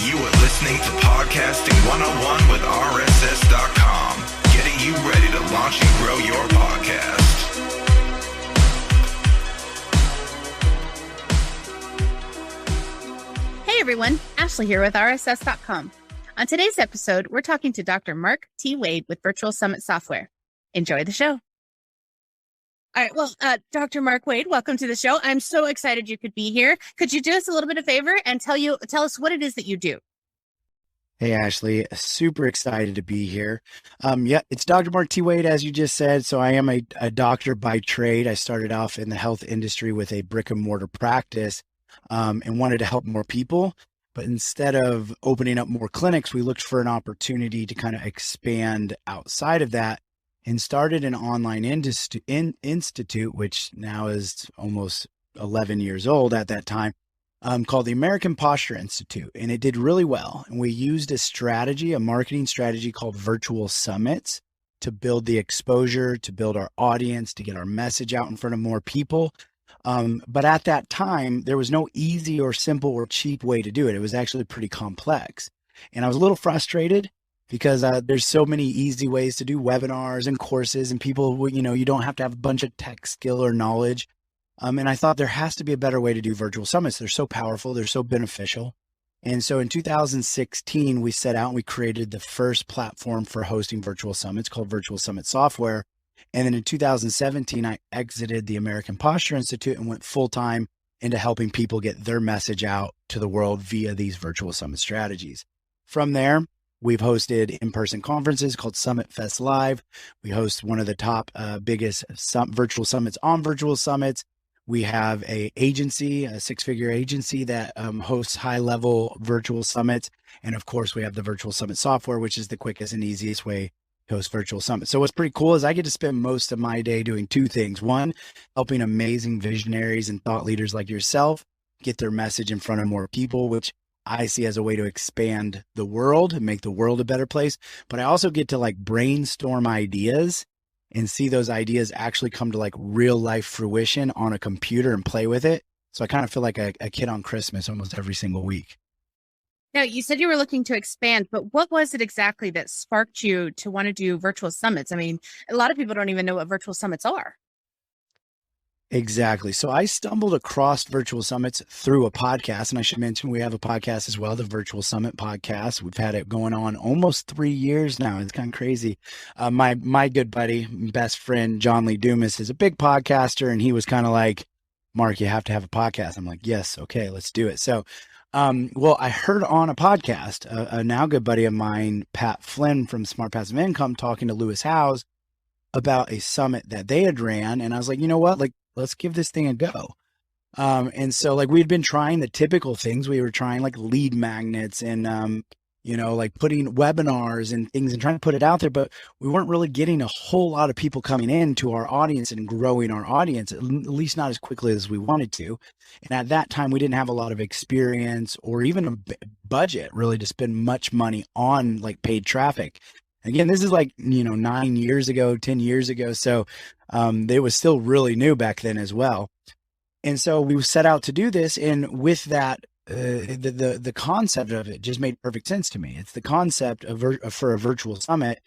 You are listening to Podcasting 101 with RSS.com, getting you ready to launch and grow your podcast. Hey everyone, Ashley here with RSS.com. On today's episode, we're talking to Dr. Mark T. Wade with Virtual Summit Software. Enjoy the show. All right, well, Dr. Mark Wade, welcome to the show. I'm so excited you could be here. Could you do us a little bit of favor and tell us what it is that you do? Hey, Ashley, super excited to be here. It's Dr. Mark T. Wade, as you just said. So I am a doctor by trade. I started off in the health industry with a brick-and-mortar practice and wanted to help more people. But instead of opening up more clinics, we looked for an opportunity to kind of expand outside of that and started an online institute, which now is almost 11 years old at that time, called the American Imposter Institute. And it did really well. And we used a marketing strategy called virtual summits to build the exposure, to build our audience, to get our message out in front of more people. But at that time, there was no easy or simple or cheap way to do it. It was actually pretty complex. And I was a little frustrated because there's so many easy ways to do webinars and courses, and people, you don't have to have a bunch of tech skill or knowledge. And I thought there has to be a better way to do virtual summits. They're so powerful. They're so beneficial. And so in 2016, we set out and we created the first platform for hosting virtual summits called Virtual Summit Software. And then in 2017, I exited the American Imposter Institute and went full-time into helping people get their message out to the world via these virtual summit strategies. From there, we've hosted in-person conferences called Summit Fest Live. We host one of the top biggest virtual summits on virtual summits. We have a six-figure agency that hosts high-level virtual summits. And of course, we have the Virtual Summit Software, which is the quickest and easiest way to host virtual summits. So what's pretty cool is I get to spend most of my day doing two things. One, helping amazing visionaries and thought leaders like yourself get their message in front of more people, which I see as a way to expand the world and make the world a better place. But I also get to brainstorm ideas and see those ideas actually come to real life fruition on a computer and play with it. So I kind of feel like a kid on Christmas almost every single week. Now, you said you were looking to expand, but what was it exactly that sparked you to want to do virtual summits? I mean, a lot of people don't even know what virtual summits are. Exactly. So I stumbled across virtual summits through a podcast, and I should mention we have a podcast as well, the Virtual Summit Podcast. We've had it going on almost 3 years now. It's kind of crazy. My good buddy, best friend, John Lee Dumas, is a big podcaster, and he was kind of like, Mark, you have to have a podcast. I'm like, yes, okay, let's do it. So I heard on a podcast, a now good buddy of mine, Pat Flynn from Smart Passive Income, talking to Lewis Howes about a summit that they had ran. And I was like, you know what, let's give this thing a go. And so we'd been trying the typical things. We were trying lead magnets and, putting webinars and things and trying to put it out there, but we weren't really getting a whole lot of people coming into our audience and growing our audience, at least not as quickly as we wanted to. And at that time, we didn't have a lot of experience or even a budget really to spend much money on paid traffic. Again, this is 9 years ago, 10 years ago. So it was still really new back then as well. And so we set out to do this. And with that, the concept of it just made perfect sense to me. It's the concept for a virtual summit.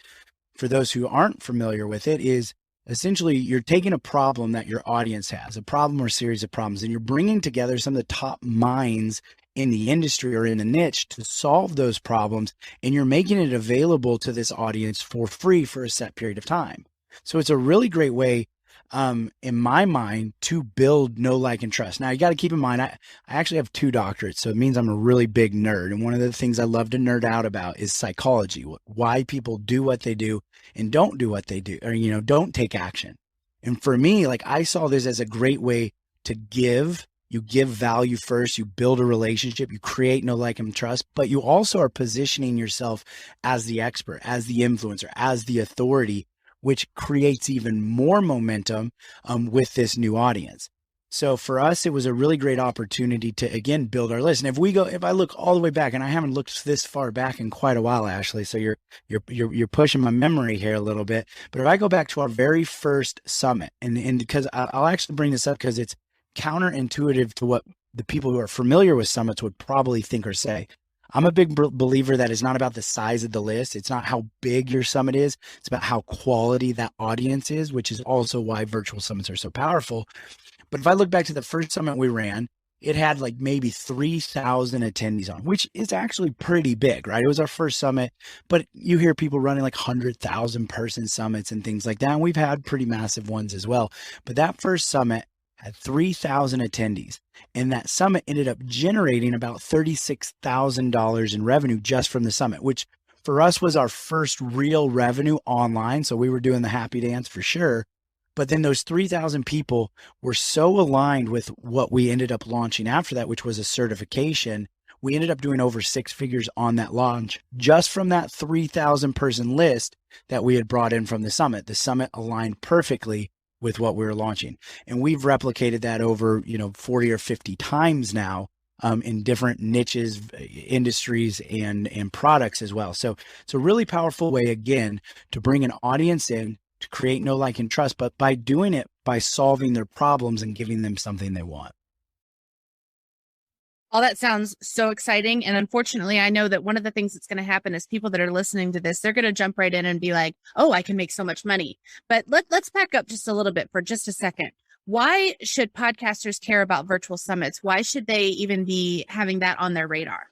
For those who aren't familiar with it, is essentially you're taking a problem that your audience has, a problem or series of problems, and you're bringing together some of the top minds in the industry or in the niche to solve those problems, and you're making it available to this audience for free for a set period of time. So it's a really great way, in my mind, to build know, like, and trust. Now, you got to keep in mind, I actually have 2 doctorates, so it means I'm a really big nerd. And one of the things I love to nerd out about is psychology, why people do what they do and don't do what they do, or, don't take action. And for me, I saw this as a great way to give. You give value first, you build a relationship, you create know, like, and trust, but you also are positioning yourself as the expert, as the influencer, as the authority, which creates even more momentum with this new audience. So for us, it was a really great opportunity to, again, build our list. And if I look all the way back, and I haven't looked this far back in quite a while, Ashley, so you're pushing my memory here a little bit. But if I go back to our very first summit, and because I'll actually bring this up because it's counterintuitive to what the people who are familiar with summits would probably think or say. I'm a big believer that it's not about the size of the list. It's not how big your summit is. It's about how quality that audience is, which is also why virtual summits are so powerful. But if I look back to the first summit we ran, it had like maybe 3,000 attendees on, which is actually pretty big, right? It was our first summit, but you hear people running like 100,000 person summits and things like that. And we've had pretty massive ones as well. But that first summit had 3,000 attendees. And that summit ended up generating about $36,000 in revenue just from the summit, which for us was our first real revenue online. So we were doing the happy dance for sure. But then those 3,000 people were so aligned with what we ended up launching after that, which was a certification. We ended up doing over 6 figures on that launch just from that 3,000 person list that we had brought in from the summit. The summit aligned perfectly with what we were launching. And we've replicated that over, 40 or 50 times now in different niches, industries, and products as well. So it's a really powerful way, again, to bring an audience in, to create know, like, and trust, but by doing it, by solving their problems and giving them something they want. All that sounds so exciting. And unfortunately, I know that one of the things that's going to happen is people that are listening to this, they're going to jump right in and be like, oh, I can make so much money. But let's back up just a little bit for just a second. Why should podcasters care about virtual summits? Why should they even be having that on their radar?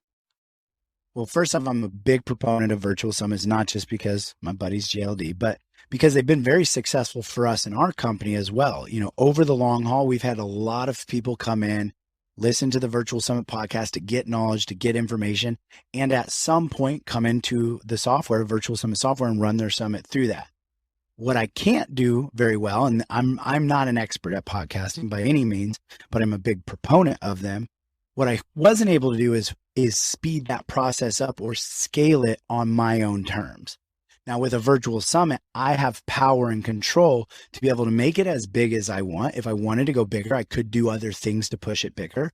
Well, first off, I'm a big proponent of virtual summits, not just because my buddy's JLD, but because they've been very successful for us in our company as well. Over the long haul, we've had a lot of people come in, listen to the Virtual Summit podcast to get knowledge, to get information, and at some point come into the software, Virtual Summit software, and run their summit through that. What I can't do very well, and I'm not an expert at podcasting by any means, but I'm a big proponent of them. What I wasn't able to do is speed that process up or scale it on my own terms. Now, with a virtual summit, I have power and control to be able to make it as big as I want. If I wanted to go bigger, I could do other things to push it bigger,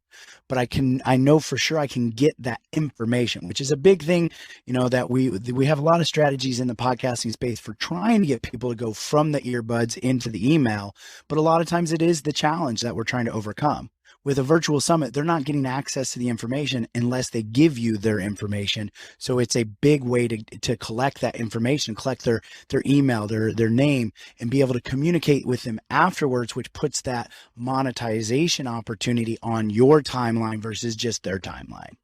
but I know for sure I can get that information, which is a big thing, that we have a lot of strategies in the podcasting space for trying to get people to go from the earbuds into the email. But a lot of times it is the challenge that we're trying to overcome. With a virtual summit, they're not getting access to the information unless they give you their information. So it's a big way to collect that information, collect their email, their name, and be able to communicate with them afterwards, which puts that monetization opportunity on your timeline versus just their timeline.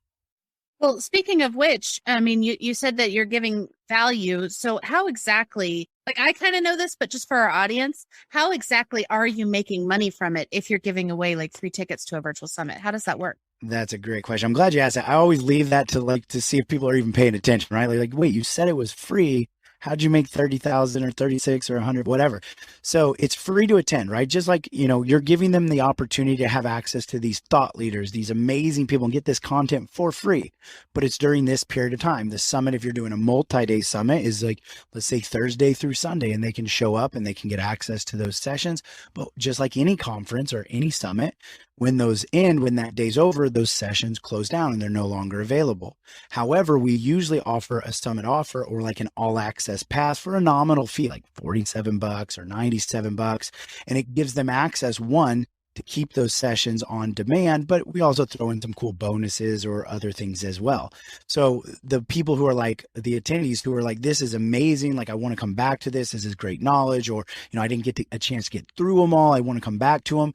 Well, speaking of which, I mean, you said that you're giving value. So how exactly, like I kind of know this, but just for our audience, how exactly are you making money from it if you're giving away like 3 tickets to a virtual summit? How does that work? That's a great question. I'm glad you asked that. I always leave that to see if people are even paying attention, right? Like, wait, you said it was free. How'd you make 30,000 or 36 or 100, whatever? So it's free to attend, right? Just like, you're giving them the opportunity to have access to these thought leaders, these amazing people, and get this content for free. But it's during this period of time. The summit, if you're doing a multi-day summit, is like, let's say Thursday through Sunday, and they can show up and they can get access to those sessions. But just like any conference or any summit, when those end, when that day's over, those sessions close down and they're no longer available. However, we usually offer a summit offer or like an all access pass for a nominal fee, like $47 or $97. And it gives them access, one, to keep those sessions on demand, but we also throw in some cool bonuses or other things as well. So the people who are like the attendees who are like, this is amazing. Like, I want to come back to this. This is great knowledge. Or, I didn't get a chance to get through them all. I want to come back to them.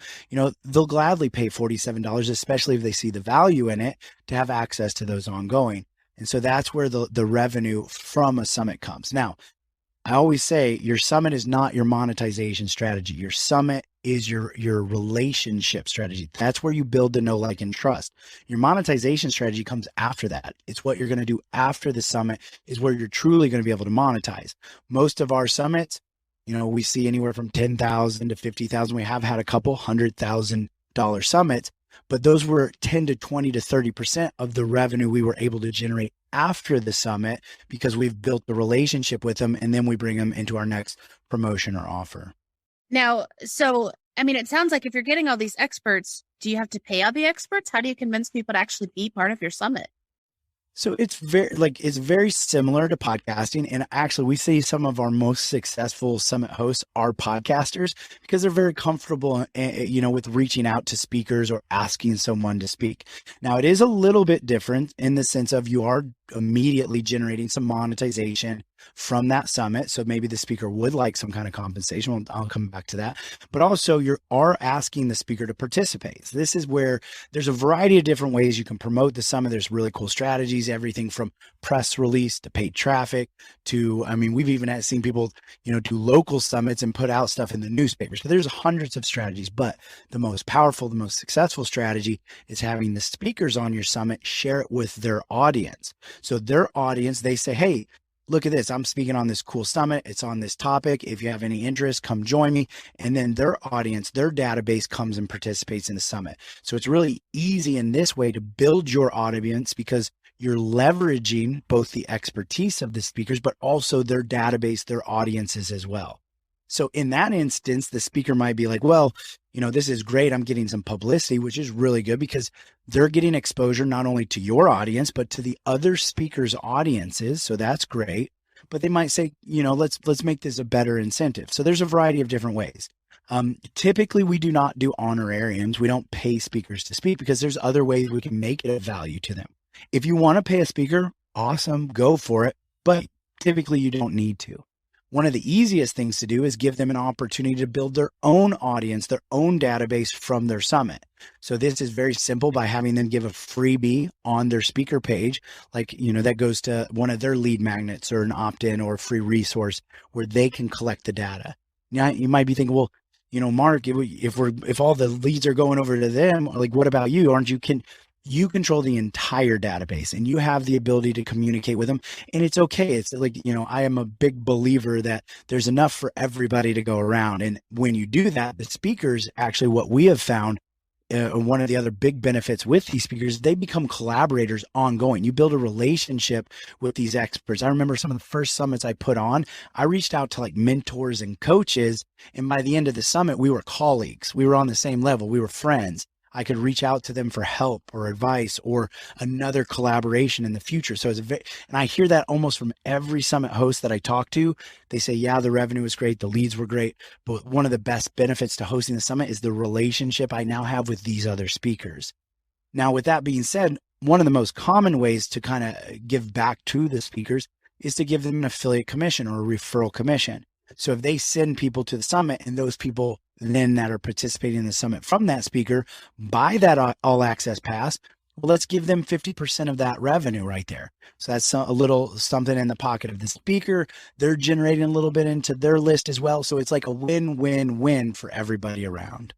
They'll gladly pay $47, especially if they see the value in it, to have access to those ongoing. And so that's where the revenue from a summit comes. Now, I always say your summit is not your monetization strategy. Your summit is your relationship strategy. That's where you build the know, like, and trust. Your monetization strategy comes after that. It's what you're going to do after the summit is where you're truly going to be able to monetize. Most of our summits, we see anywhere from 10,000 to 50,000. We have had a couple $100,000 summits, but those were 10 to 20 to 30% of the revenue we were able to generate after the summit because we've built the relationship with them, and then we bring them into our next promotion or offer. Now, so, I mean, it sounds like if you're getting all these experts, do you have to pay all the experts? How do you convince people to actually be part of your summit? So it's very similar to podcasting. And actually we see some of our most successful summit hosts are podcasters because they're very comfortable, with reaching out to speakers or asking someone to speak. Now it is a little bit different in the sense of you are immediately generating some monetization from that summit. So maybe the speaker would like some kind of compensation. I'll come back to that. But also you are asking the speaker to participate. So this is where there's a variety of different ways you can promote the summit. There's really cool strategies, everything from press release to paid traffic to, we've even seen people, do local summits and put out stuff in the newspapers. So there's hundreds of strategies, but the most powerful, the most successful strategy is having the speakers on your summit share it with their audience. So their audience, they say, hey, look at this. I'm speaking on this cool summit. It's on this topic. If you have any interest, come join me. And then their audience, their database comes and participates in the summit. So it's really easy in this way to build your audience because you're leveraging both the expertise of the speakers, but also their database, their audiences as well. So in that instance, the speaker might be like, well, this is great. I'm getting some publicity, which is really good because they're getting exposure not only to your audience, but to the other speakers' audiences. So that's great. But they might say, let's make this a better incentive. So there's a variety of different ways. Typically, we do not do honorariums. We don't pay speakers to speak because there's other ways we can make it of value to them. If you want to pay a speaker, awesome, go for it. But typically, you don't need to. One of the easiest things to do is give them an opportunity to build their own audience, their own database from their summit. So this is very simple by having them give a freebie on their speaker page, that goes to one of their lead magnets or an opt-in or a free resource where they can collect the data. Now you might be thinking, well, Mark, if all the leads are going over to them, what about you? You control the entire database and you have the ability to communicate with them. And it's okay. It's I am a big believer that there's enough for everybody to go around. And when you do that, the speakers, actually what we have found, one of the other big benefits with these speakers, they become collaborators ongoing. You build a relationship with these experts. I remember some of the first summits I put on, I reached out to mentors and coaches. And by the end of the summit, we were colleagues. We were on the same level. We were friends. I could reach out to them for help or advice or another collaboration in the future. So and I hear that almost from every summit host that I talk to. They say, yeah, the revenue was great. The leads were great. But one of the best benefits to hosting the summit is the relationship I now have with these other speakers. Now, with that being said, one of the most common ways to kind of give back to the speakers is to give them an affiliate commission or a referral commission. So if they send people to the summit and those people then that are participating in the summit from that speaker buy that all access pass, well, let's give them 50% of that revenue right there. So that's a little something in the pocket of the speaker. They're generating a little bit into their list as well. So it's like a win-win-win for everybody around.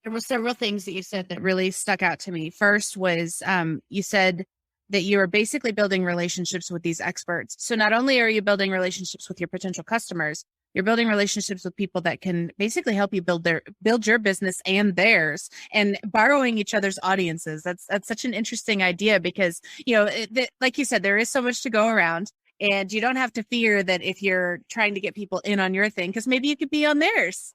There were several things that you said that really stuck out to me. First was you said that you are basically building relationships with these experts. So not only are you building relationships with your potential customers, you're building relationships with people that can basically help you build your business and theirs, and borrowing each other's audiences. That's such an interesting idea because, like you said, there is so much to go around, and you don't have to fear that if you're trying to get people in on your thing, because maybe you could be on theirs.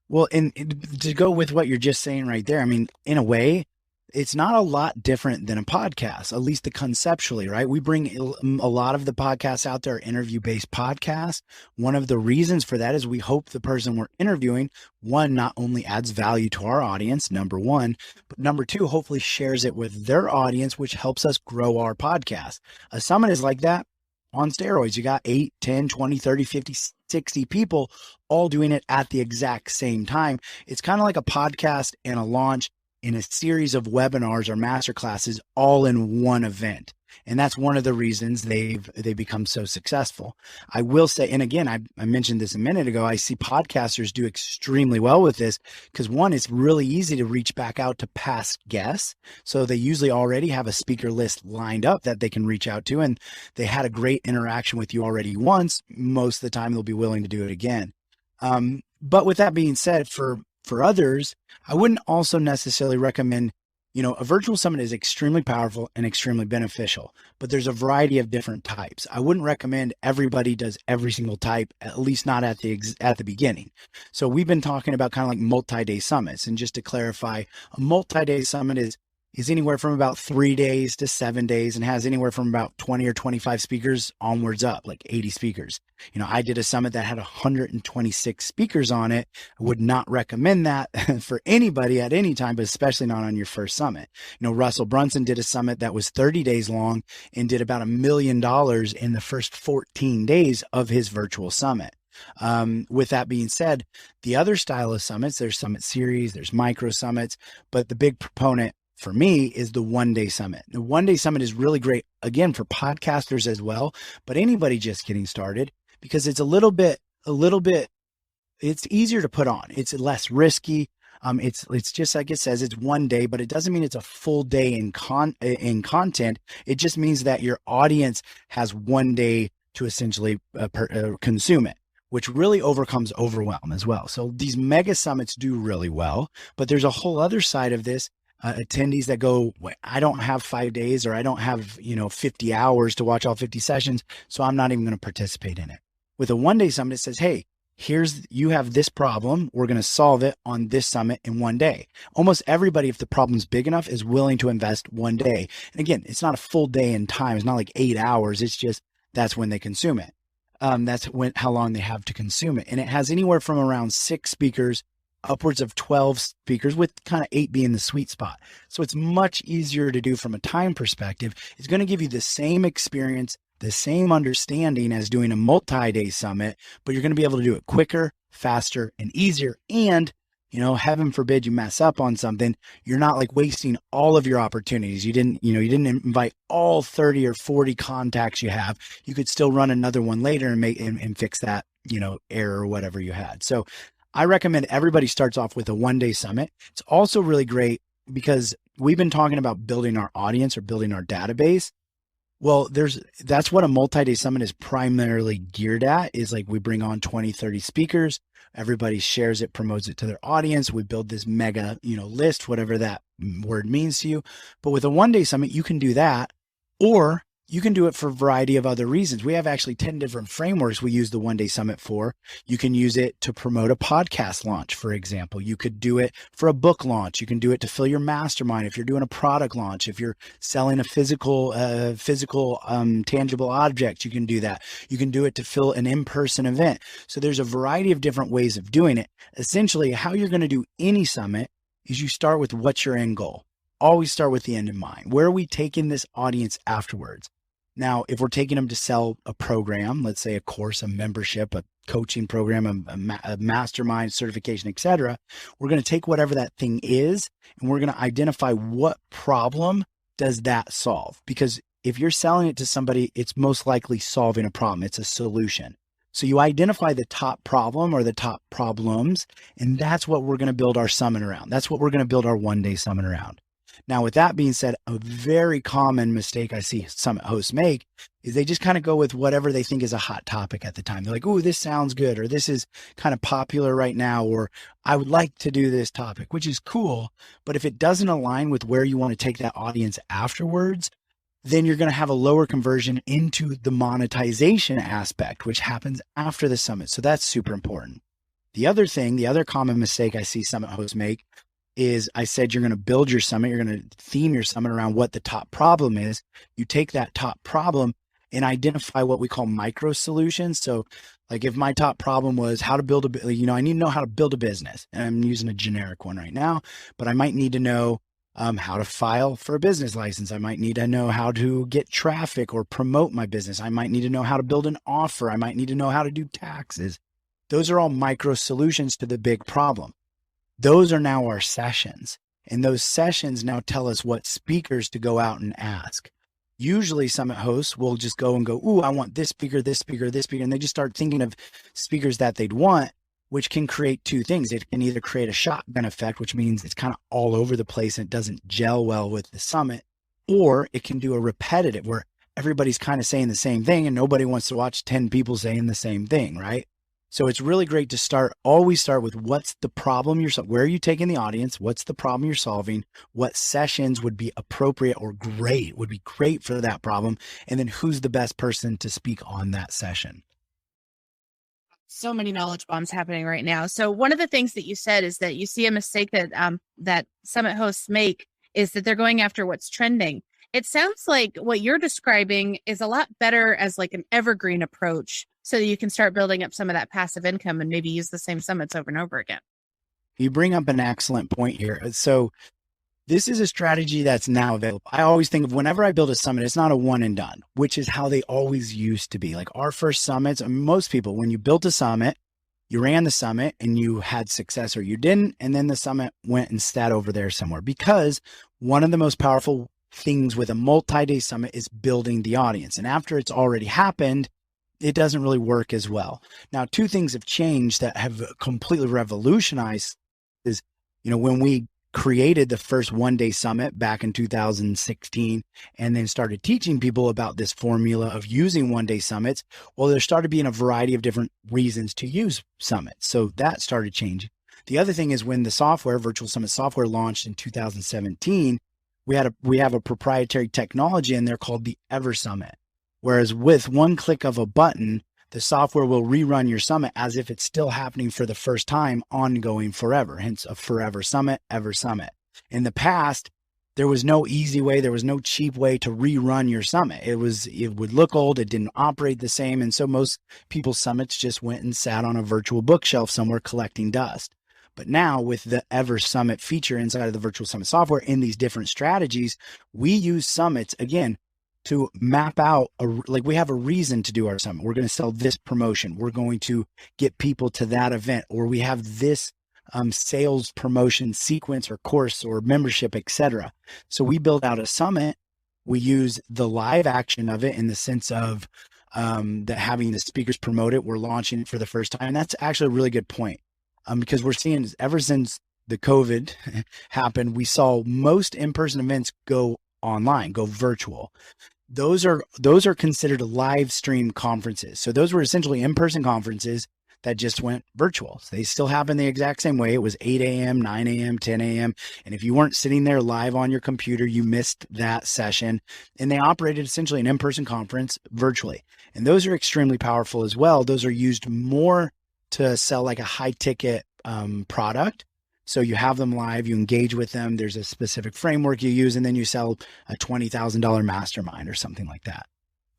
Well, and to go with what you're just saying right there, in a way, it's not a lot different than a podcast, at least conceptually, right? We bring a lot of the podcasts out there, interview-based podcasts. One of the reasons for that is we hope the person we're interviewing, one, not only adds value to our audience, number one, but number two, hopefully shares it with their audience, which helps us grow our podcast. A summit is like that on steroids. You got 8, 10, 20, 30, 50, 60 people all doing it at the exact same time. It's kind of like a podcast and a launch in a series of webinars or masterclasses all in one event. And that's one of the reasons they've become so successful. I will say, and again, I mentioned this a minute ago, I see podcasters do extremely well with this because one, it's really easy to reach back out to past guests. So they usually already have a speaker list lined up that they can reach out to, and they had a great interaction with you already once. Most of the time they'll be willing to do it again. But with that being said, for others, I wouldn't also necessarily recommend, a virtual summit is extremely powerful and extremely beneficial, but there's a variety of different types. I wouldn't recommend everybody does every single type, at least not at the beginning. So we've been talking about kind of like multi-day summits. And just to clarify, a multi-day summit is is anywhere from about 3 days to 7 days and has anywhere from about 20 or 25 speakers onwards up, like 80 speakers. I did a summit that had 126 speakers on it. I would not recommend that for anybody at any time, but especially not on your first summit. Russell Brunson did a summit that was 30 days long and did about $1 million in the first 14 days of his virtual summit. With that being said, the other style of summits, there's summit series, there's micro summits, but the big proponent for me is the 1-day summit. The 1-day summit is really great, again, for podcasters as well, but anybody just getting started, because it's a little bit, it's easier to put on. It's less risky. It's just like it says, it's 1 day, but it doesn't mean it's a full day in content. It just means that your audience has 1 day to essentially consume it, which really overcomes overwhelm as well. So these mega summits do really well, but there's a whole other side of this. Attendees that go, I don't have 5 days, or I don't have, 50 hours to watch all 50 sessions, so I'm not even going to participate in it. With a 1-day summit, it says, hey, you have this problem. We're going to solve it on this summit in 1 day. Almost everybody, if the problem's big enough, is willing to invest 1 day. And again, it's not a full day in time. It's not like 8 hours. It's just, that's when they consume it. That's how long they have to consume it. And it has anywhere from around 6 speakers upwards of 12 speakers, with kind of 8 being the sweet spot. So it's much easier to do from a time perspective. It's going to give you the same experience, the same understanding as doing a multi-day summit, but you're going to be able to do it quicker, faster, and easier. And, heaven forbid you mess up on something, you're not like wasting all of your opportunities. You didn't invite all 30 or 40 contacts you have. You could still run another one later and fix that, error or whatever you had. So I recommend everybody starts off with a 1-day summit. It's also really great because we've been talking about building our audience or building our database. Well, that's what a multi-day summit is primarily geared at, is like we bring on 20, 30 speakers. Everybody shares it, promotes it to their audience. We build this mega, list, whatever that word means to you. But with a 1-day summit, you can do that, or you can do it for a variety of other reasons. We have actually 10 different frameworks we use the 1-day summit for. You can use it to promote a podcast launch, for example. You could do it for a book launch. You can do it to fill your mastermind. If you're doing a product launch, if you're selling a physical, tangible object, you can do that. You can do it to fill an in-person event. So there's a variety of different ways of doing it. Essentially, how you're going to do any summit is you start with what's your end goal. Always start with the end in mind. Where are we taking this audience afterwards? Now, if we're taking them to sell a program, let's say a course, a membership, a coaching program, a mastermind, certification, etc., we're going to take whatever that thing is, and we're going to identify what problem does that solve. Because if you're selling it to somebody, it's most likely solving a problem. It's a solution. So you identify the top problem or the top problems, and that's what we're going to build our summit around. That's what we're going to build our 1-day summit around. Now, with that being said, a very common mistake I see summit hosts make is they just kind of go with whatever they think is a hot topic at the time. They're like, "Ooh, this sounds good," or "This is kind of popular right now," or "I would like to do this topic," which is cool. But if it doesn't align with where you want to take that audience afterwards, then you're going to have a lower conversion into the monetization aspect, which happens after the summit. So that's super important. The other common mistake I see summit hosts make is, I said, you're going to build your summit. You're going to theme your summit around what the top problem is. You take that top problem and identify what we call micro solutions. So like if my top problem was how to build I need to know how to build a business, and I'm using a generic one right now, but I might need to know how to file for a business license. I might need to know how to get traffic or promote my business. I might need to know how to build an offer. I might need to know how to do taxes. Those are all micro solutions to the big problem. Those are now our sessions. And those sessions now tell us what speakers to go out and ask. Usually summit hosts will just go and go, "Ooh, I want this speaker, this speaker, this speaker." And they just start thinking of speakers that they'd want, which can create two things. It can either create a shotgun effect, which means it's kind of all over the place and it doesn't gel well with the summit, or it can do a repetitive where everybody's kind of saying the same thing and nobody wants to watch 10 people saying the same thing, right? So it's really great to always start with what's the problem where are you taking the audience? What's the problem you're solving? What sessions would be appropriate or would be great for that problem? And then who's the best person to speak on that session? So many knowledge bombs happening right now. So one of the things that you said is that you see a mistake that that summit hosts make is that they're going after what's trending. It sounds like what you're describing is a lot better as like an evergreen approach so that you can start building up some of that passive income and maybe use the same summits over and over again. You bring up an excellent point here. So this is a strategy that's now available. I always think of whenever I build a summit, it's not a one and done, which is how they always used to be. Like our first summits, most people, when you built a summit, you ran the summit and you had success or you didn't. And then the summit went and sat over there somewhere, because one of the most powerful things with a multi-day summit is building the audience. And after it's already happened, it doesn't really work as well. Now, two things have changed that have completely revolutionized is, when we created the first one-day summit back in 2016 and then started teaching people about this formula of using one-day summits, well, there started being a variety of different reasons to use summits. So that started changing. The other thing is when the Virtual Summit software launched in 2017, we have a proprietary technology in there called the Ever Summit. Whereas with one click of a button, the software will rerun your summit as if it's still happening for the first time, ongoing forever, hence a forever summit, Ever Summit. In the past, there was no easy way, there was no cheap way to rerun your summit. It would look old, it didn't operate the same, and so most people's summits just went and sat on a virtual bookshelf somewhere collecting dust. But now with the Ever Summit feature inside of the Virtual Summit software in these different strategies, we use summits, again, to map out, we have a reason to do our summit. We're going to sell this promotion. We're going to get people to that event, or we have this sales promotion sequence or course or membership, etc. So we build out a summit. We use the live action of it in the sense of that having the speakers promote it. We're launching it for the first time. And that's actually a really good point. Because we're seeing ever since the COVID happened, we saw most in-person events go online, go virtual. Those are considered live stream conferences. So those were essentially in-person conferences that just went virtual. So they still happen the exact same way. It was 8 a.m., 9 a.m., 10 a.m. And if you weren't sitting there live on your computer, you missed that session. And they operated essentially an in-person conference virtually. And those are extremely powerful as well. Those are used more to sell like a high ticket product. So you have them live, you engage with them. There's a specific framework you use, and then you sell a $20,000 mastermind or something like that.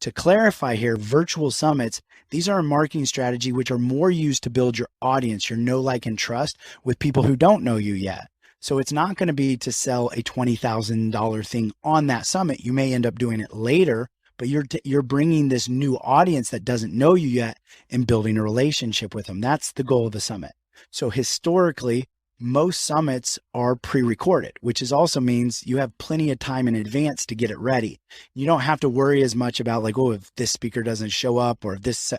To clarify here, virtual summits, these are a marketing strategy which are more used to build your audience, your know, like, and trust with people who don't know you yet. So it's not going to be to sell a $20,000 thing on that summit. You may end up doing it later, but you're bringing this new audience that doesn't know you yet and building a relationship with them. That's the goal of the summit. So historically, most summits are pre-recorded, which also means you have plenty of time in advance to get it ready. You don't have to worry as much about like, oh, if this speaker doesn't show up or if this,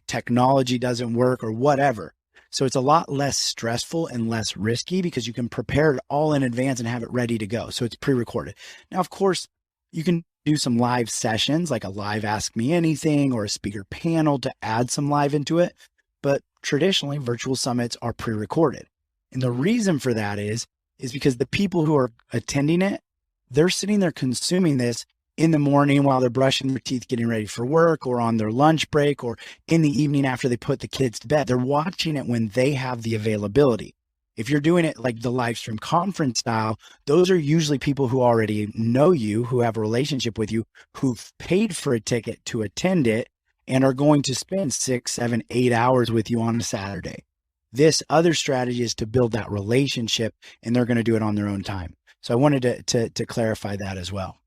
technology doesn't work or whatever. So it's a lot less stressful and less risky because you can prepare it all in advance and have it ready to go. So it's pre-recorded. Now, of course, you can do some live sessions like a live Ask Me Anything or a speaker panel to add some live into it. But traditionally, virtual summits are pre-recorded. And the reason for that is because the people who are attending it, they're sitting there consuming this in the morning while they're brushing their teeth, getting ready for work, or on their lunch break, or in the evening after they put the kids to bed. They're watching it when they have the availability. If you're doing it like the live stream conference style, those are usually people who already know you, who have a relationship with you, who've paid for a ticket to attend it and are going to spend 6, 7, 8 hours with you on a Saturday. This other strategy is to build that relationship, and they're going to do it on their own time. So I wanted to clarify that as well.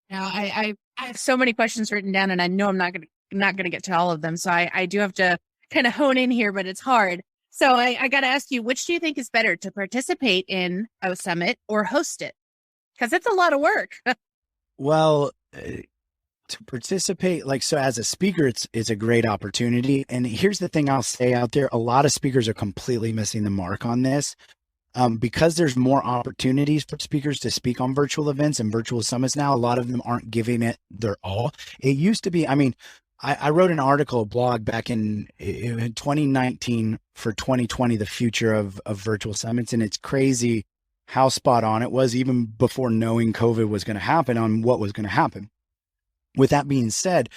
Now, I have so many questions written down, and I know I'm not going to get to all of them. So I do have to kind of hone in here, but it's hard. So I got to ask you, which do you think is better, to participate in a summit or host it? Because it's a lot of work. Well, to participate, so as a speaker, it's a great opportunity. And here's the thing I'll say out there. A lot of speakers are completely missing the mark on this. Because there's more opportunities for speakers to speak on virtual events and virtual summits now, a lot of them aren't giving it their all. It used to be, I wrote an article, a blog back in 2019 for 2020, the future of virtual summits. And it's crazy how spot on it was even before knowing COVID was going to happen on what was going to happen. With that being said,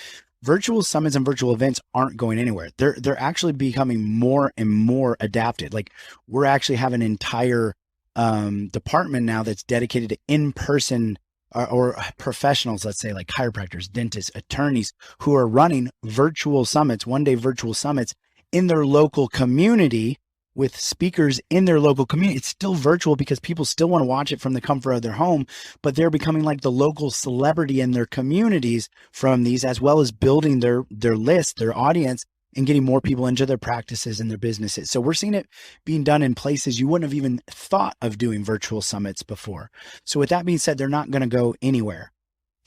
virtual summits and virtual events aren't going anywhere. They're actually becoming more and more adapted. Like we're actually having entire department now that's dedicated to in-person or professionals, let's say like chiropractors, dentists, attorneys, who are running virtual summits, one-day virtual summits in their local community with speakers in their local community. It's still virtual because people still want to watch it from the comfort of their home, but they're becoming like the local celebrity in their communities from these, as well as building their list, their audience, and getting more people into their practices and their businesses. So we're seeing it being done in places you wouldn't have even thought of doing virtual summits before. So with that being said, they're not going to go anywhere.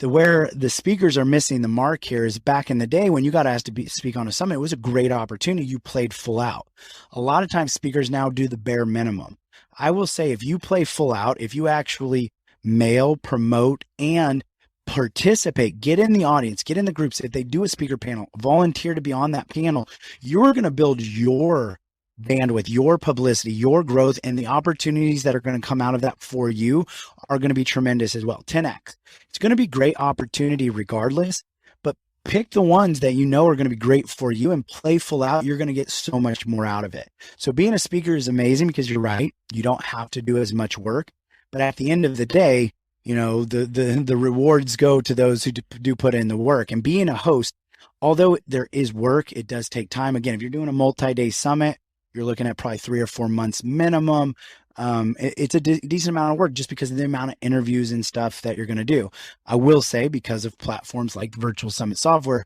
Where the speakers are missing the mark here is back in the day when you got asked to speak on a summit, it was a great opportunity. You played full out. A lot of times speakers now do the bare minimum. I will say if you play full out, if you actually mail, promote, and participate, get in the audience, get in the groups. If they do a speaker panel, volunteer to be on that panel, you're going to build your bandwidth, your publicity, your growth, and the opportunities that are going to come out of that for you are going to be tremendous as well. 10x. It's going to be great opportunity regardless, but pick the ones that you know are going to be great for you and play full out. You're going to get so much more out of it. So being a speaker is amazing because you're right. You don't have to do as much work, but at the end of the day, you know, the rewards go to those who do put in the work. And being a host, although there is work, it does take time. Again, if you're doing a multi-day summit, you're looking at probably 3 or 4 months minimum. It's a decent amount of work just because of the amount of interviews and stuff that you're going to do. I will say because of platforms like Virtual Summit Software,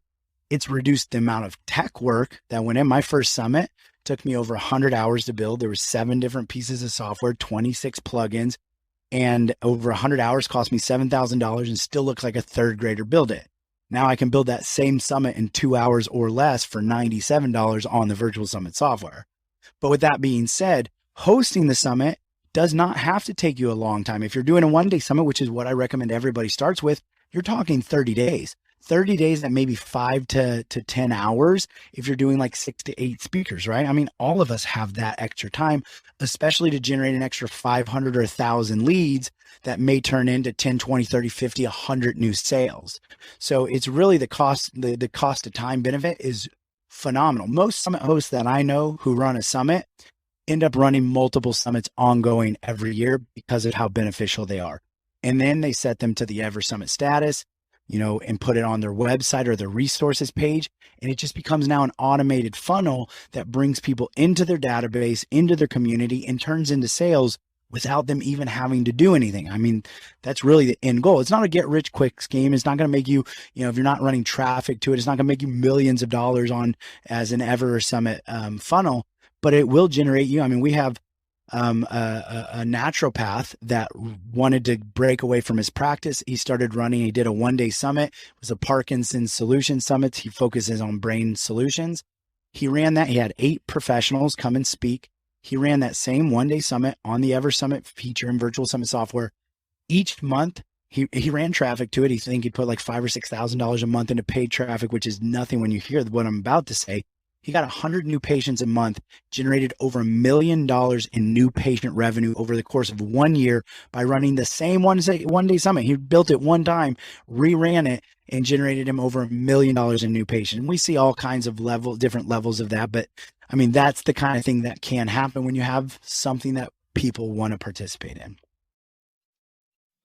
it's reduced the amount of tech work that went in. My first summit took me over 100 hours to build. There were 7 different pieces of software, 26 plugins, and over 100 hours cost me $7,000 and still looks like a third grader build it. Now I can build that same summit in 2 hours or less for $97 on the Virtual Summit software. But with that being said, hosting the summit does not have to take you a long time. If you're doing a one-day summit, which is what I recommend everybody starts with, you're talking 30 days. 30 days at maybe 5 to 10 hours if you're doing like 6 to 8 speakers, right? I mean, all of us have that extra time, especially to generate an extra 500 or 1,000 leads that may turn into 10, 20, 30, 50, 100 new sales. So it's really the cost of time benefit is phenomenal. Most summit hosts that I know who run a summit end up running multiple summits ongoing every year because of how beneficial they are. And then they set them to the Ever Summit status, you know, and put it on their website or their resources page. And it just becomes now an automated funnel that brings people into their database, into their community, and turns into sales without them even having to do anything. I mean, that's really the end goal. It's not a get rich quick scheme. It's not going to make you, you know, if you're not running traffic to it, it's not going to make you millions of dollars on as an Ever Summit funnel, but it will generate you. I mean, we have a naturopath that wanted to break away from his practice. He started running, he did a one-day summit. It was a Parkinson's Solution Summit. He focuses on brain solutions. He ran that. He had 8 professionals come and speak. He ran that same one-day summit on the Ever Summit feature in Virtual Summit software. Each month, he ran traffic to it. He think he'd put like $5,000 or $6,000 a month into paid traffic, which is nothing when you hear what I'm about to say. He got 100 new patients a month, generated over $1 million in new patient revenue over the course of 1 year by running the same one-day summit. He built it one time, reran it, and generated him over $1 million in new patients. And we see all kinds of different levels of that. But I mean, that's the kind of thing that can happen when you have something that people want to participate in.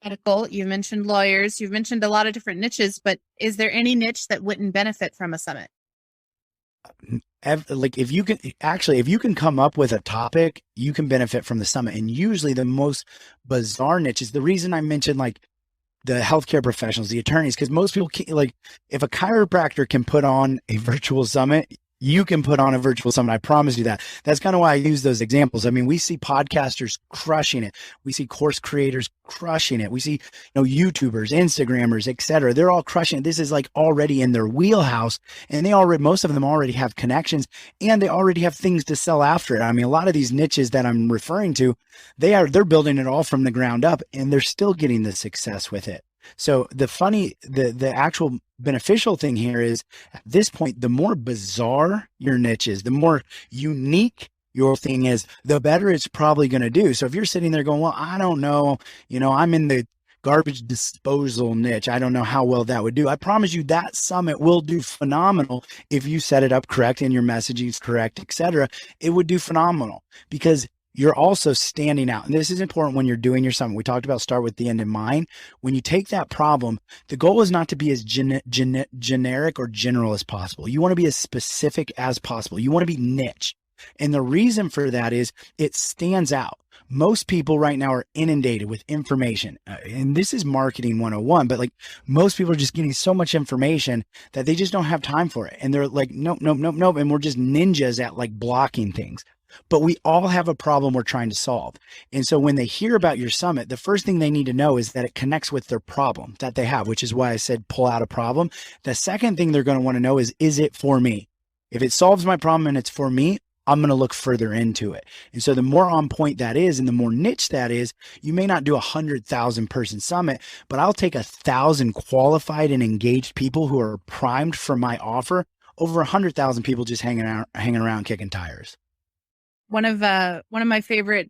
Medical, you mentioned lawyers, you've mentioned a lot of different niches, but is there any niche that wouldn't benefit from a summit? Like if you can come up with a topic, you can benefit from the summit. And usually the most bizarre niches, the reason I mentioned like the healthcare professionals, the attorneys, because most people can't, like if a chiropractor can put on a virtual summit, you can put on a virtual summit. I promise you that. That's kind of why I use those examples. I mean, we see podcasters crushing it. We see course creators crushing it. We see, YouTubers, Instagrammers, etc. They're all crushing it. This is like already in their wheelhouse, and most of them already have connections, and they already have things to sell after it. I mean, a lot of these niches that I'm referring to, they're building it all from the ground up, and they're still getting the success with it. So the actual beneficial thing here is at this point, the more bizarre your niche is, the more unique your thing is, the better it's probably going to do. So if you're sitting there going, well, I don't know, I'm in the garbage disposal niche, I don't know how well that would do. I promise you that summit will do phenomenal if you set it up correct and your messaging is correct, etc. It would do phenomenal because you're also standing out. And this is important when you're doing your summit. We talked about start with the end in mind. When you take that problem, the goal is not to be as generic or general as possible. You want to be as specific as possible. You want to be niche. And the reason for that is it stands out. Most people right now are inundated with information. And this is marketing 101, but like most people are just getting so much information that they just don't have time for it. And they're like, nope. And we're just ninjas at like blocking things. But we all have a problem we're trying to solve. And so when they hear about your summit, the first thing they need to know is that it connects with their problem that they have, which is why I said pull out a problem. The second thing they're going to want to know is it for me? If it solves my problem and it's for me, I'm going to look further into it. And so the more on point that is, and the more niche that is, you may not do 100,000 person summit, but I'll take 1,000 qualified and engaged people who are primed for my offer over 100,000 people just hanging around kicking tires. One of my favorite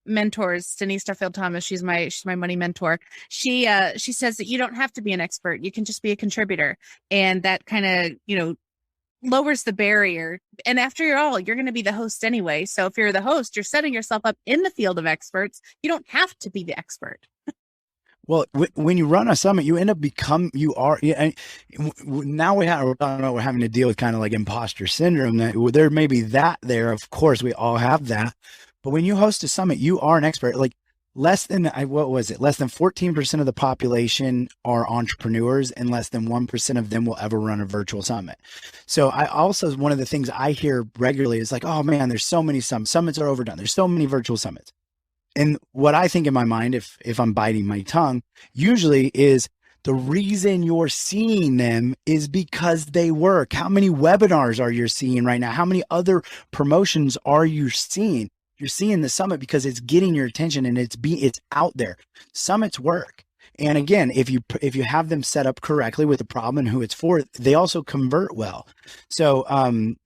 mentors, Denise Duffield Thomas, she's my money mentor. She says that you don't have to be an expert. You can just be a contributor. And that kind of, lowers the barrier. And after all, you're going to be the host anyway. So if you're the host, you're setting yourself up in the field of experts. You don't have to be the expert. Well, when you run a summit, you end up now we're having to deal with kind of like imposter syndrome. That there may be that there. Of course, we all have that. But when you host a summit, you are an expert. Like less than 14% of the population are entrepreneurs, and less than 1% of them will ever run a virtual summit. So I also, one of the things I hear regularly is like, oh man, there's so many summits are overdone. There's so many virtual summits. And what I think in my mind, if I'm biting my tongue, usually is the reason you're seeing them is because they work. How many webinars are you seeing right now? How many other promotions are you seeing? You're seeing the summit because it's getting your attention and it's out there. Summits work. And again, if you have them set up correctly with the problem and who it's for, they also convert well. So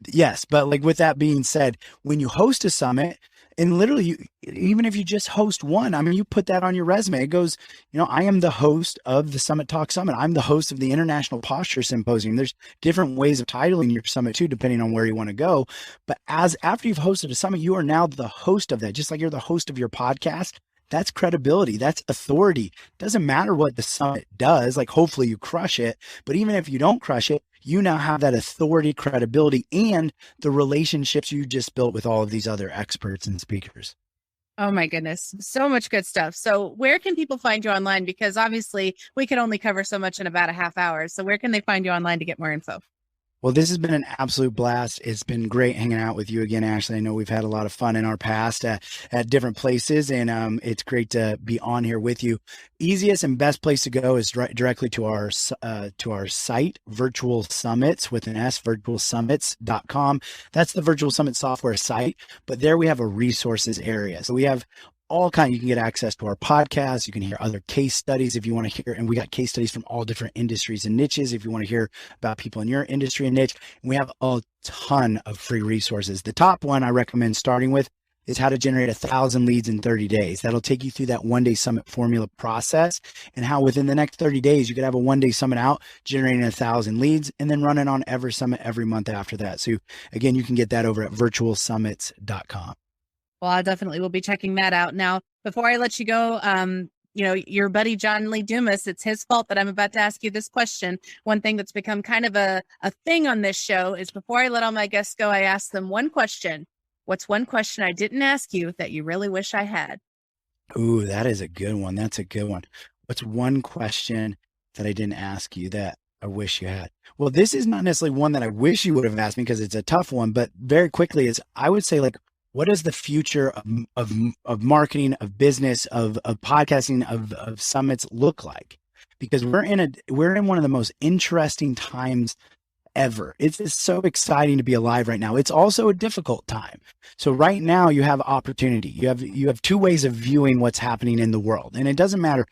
yes, but like with that being said, when you host a summit, and literally, even if you just host one, I mean, you put that on your resume. It goes, I am the host of the Summit Talk Summit. I'm the host of the International Posture Symposium. There's different ways of titling your summit too, depending on where you want to go. But after you've hosted a summit, you are now the host of that, just like you're the host of your podcast. That's credibility. That's authority. Doesn't matter what the summit does. Like hopefully you crush it, but even if you don't crush it, you now have that authority, credibility, and the relationships you just built with all of these other experts and speakers. Oh my goodness. So much good stuff. So where can people find you online? Because obviously we can only cover so much in about a half hour. So where can they find you online to get more info? Well, this has been an absolute blast. It's been great hanging out with you again, Ashley. I know we've had a lot of fun in our past at different places, and it's great to be on here with you. Easiest and best place to go is directly to our site, Virtual Summits with an S, virtualsummits.com. That's the Virtual Summit software site, but there we have a resources area. So we have all kinds. You can get access to our podcast. You can hear other case studies if you want to hear, and we got case studies from all different industries and niches if you want to hear about people in your industry and niche. And we have a ton of free resources. The top one I recommend starting with is how to generate 1,000 leads in 30 days. That'll take you through that one-day summit formula process and how within the next 30 days, you could have a one-day summit out, generating 1,000 leads, and then running on every summit every month after that. So again, you can get that over at virtualsummits.com. Well, I definitely will be checking that out. Now, before I let you go, your buddy, John Lee Dumas, it's his fault that I'm about to ask you this question. One thing that's become kind of a thing on this show is before I let all my guests go, I ask them one question. What's one question I didn't ask you that you really wish I had? Ooh, that is a good one. That's a good one. What's one question that I didn't ask you that I wish you had? Well, this is not necessarily one that I wish you would have asked me because it's a tough one, but very quickly is I would say like, what does the future of marketing, of business, of podcasting, of summits look like? Because we're in one of the most interesting times ever. It's just so exciting to be alive right now. It's also a difficult time. So right now you have opportunity. You have two ways of viewing what's happening in the world. And it doesn't matter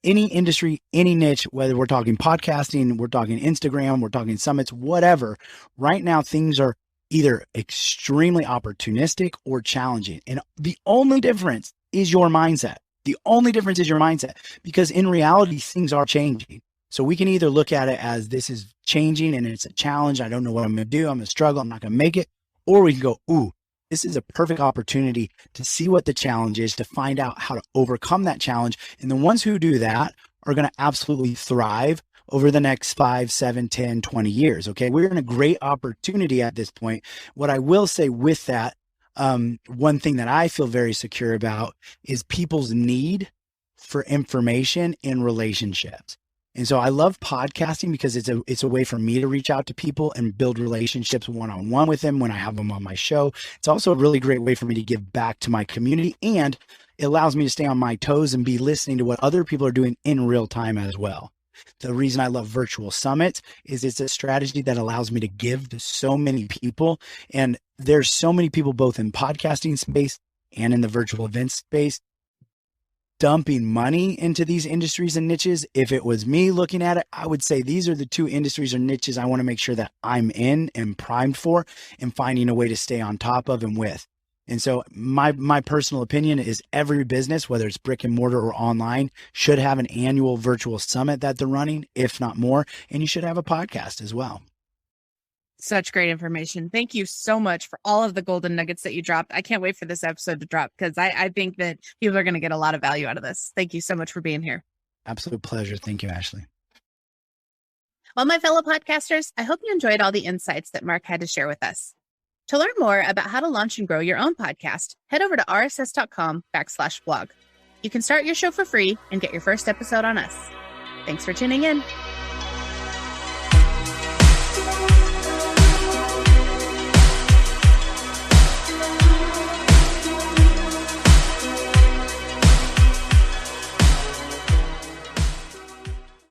any industry, any niche, whether we're talking podcasting, we're talking Instagram, we're talking summits, whatever. Right now things are either extremely opportunistic or challenging. And the only difference is your mindset. The only difference is your mindset, because in reality, things are changing. So we can either look at it as this is changing and it's a challenge. I don't know what I'm going to do. I'm going to struggle. I'm not going to make it. Or we can go, ooh, this is a perfect opportunity to see what the challenge is, to find out how to overcome that challenge. And the ones who do that are going to absolutely thrive over the next 5, 7, 10, 20 years. Okay. We're in a great opportunity at this point. What I will say with that, one thing that I feel very secure about is people's need for information in relationships. And so I love podcasting because it's a way for me to reach out to people and build relationships one-on-one with them when I have them on my show. It's also a really great way for me to give back to my community, and it allows me to stay on my toes and be listening to what other people are doing in real time as well. The reason I love virtual summits is it's a strategy that allows me to give to so many people. And there's so many people both in podcasting space and in the virtual event space dumping money into these industries and niches. If it was me looking at it, I would say these are the two industries or niches I want to make sure that I'm in and primed for and finding a way to stay on top of and with. And so my personal opinion is every business, whether it's brick and mortar or online, should have an annual virtual summit that they're running, if not more, and you should have a podcast as well. Such great information. Thank you so much for all of the golden nuggets that you dropped. I can't wait for this episode to drop because I think that people are going to get a lot of value out of this. Thank you so much for being here. Absolute pleasure. Thank you, Ashley. Well, my fellow podcasters, I hope you enjoyed all the insights that Mark had to share with us. To learn more about how to launch and grow your own podcast, head over to rss.com/blog. You can start your show for free and get your first episode on us. Thanks for tuning in.